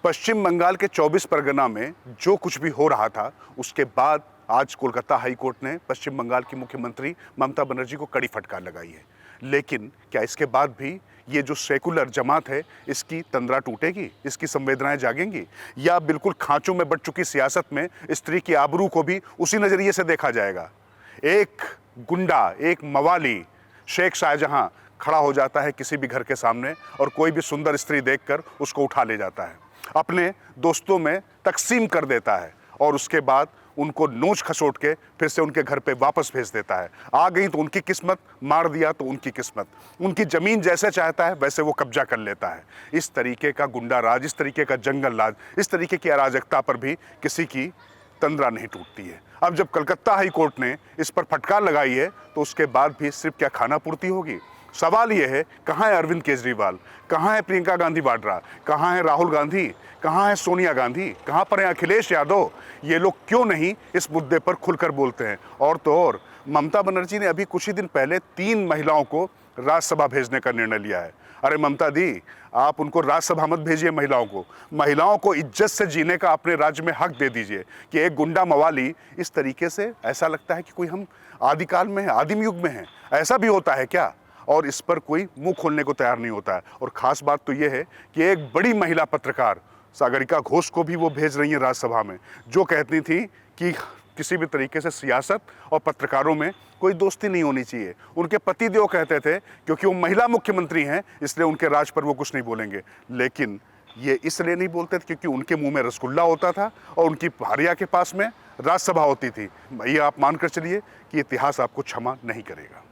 पश्चिम बंगाल के 24 परगना में जो कुछ भी हो रहा था, उसके बाद आज कोलकाता हाई कोर्ट ने पश्चिम बंगाल की मुख्यमंत्री ममता बनर्जी को कड़ी फटकार लगाई है। लेकिन क्या इसके बाद भी ये जो सेकुलर जमात है, इसकी तंद्रा टूटेगी, इसकी संवेदनाएं जागेंगी, या बिल्कुल खांचों में बट चुकी सियासत में स्त्री की आबरू को भी उसी नजरिए से देखा जाएगा? एक गुंडा, एक मवाली शेख शाहजहां खड़ा हो जाता है किसी भी घर के सामने और कोई भी सुंदर स्त्री देखकर उसको उठा ले जाता है, अपने दोस्तों में तकसीम कर देता है और उसके बाद उनको नोच खसोट के फिर से उनके घर पे वापस भेज देता है। आ गई तो उनकी किस्मत, मार दिया तो उनकी किस्मत। उनकी ज़मीन जैसे चाहता है वैसे वो कब्जा कर लेता है। इस तरीके का गुंडा राज, इस तरीके का जंगल राज, इस तरीके की अराजकता पर भी किसी की तंद्रा नहीं टूटती है। अब जब कलकत्ता हाई कोर्ट ने इस पर फटकार लगाई है तो उसके बाद भी सिर्फ क्या खाना पूर्ति होगी? सवाल यह है, कहाँ है अरविंद केजरीवाल, कहाँ है प्रियंका गांधी वाड्रा, कहाँ है राहुल गांधी, कहाँ है सोनिया गांधी, कहाँ पर है अखिलेश यादव? ये लोग क्यों नहीं इस मुद्दे पर खुलकर बोलते हैं? और तो और ममता बनर्जी ने अभी कुछ ही दिन पहले 3 महिलाओं को राज्यसभा भेजने का निर्णय लिया है। अरे ममता दी, आप उनको राज्यसभा मत भेजिए। महिलाओं को इज्जत से जीने का अपने राज्य में हक दे दीजिए। कि एक गुंडा मवाली इस तरीके से, ऐसा लगता है कि कोई हम आदिकाल में है, आदिम युग में है। ऐसा भी होता है क्या? और इस पर कोई मुंह खोलने को तैयार नहीं होता है। और ख़ास बात तो ये है कि एक बड़ी महिला पत्रकार सागरिका घोष को भी वो भेज रही हैं राज्यसभा में, जो कहती थी कि किसी भी तरीके से सियासत और पत्रकारों में कोई दोस्ती नहीं होनी चाहिए। उनके पतिदेव कहते थे क्योंकि वो महिला मुख्यमंत्री हैं इसलिए उनके राज पर वो कुछ नहीं बोलेंगे। लेकिन ये इसलिए नहीं बोलते थे क्योंकि उनके मुंह में रसगुल्ला होता था और उनकी भारिया के पास में राज्यसभा होती थी। ये आप मानकर चलिए कि इतिहास आपको क्षमा नहीं करेगा।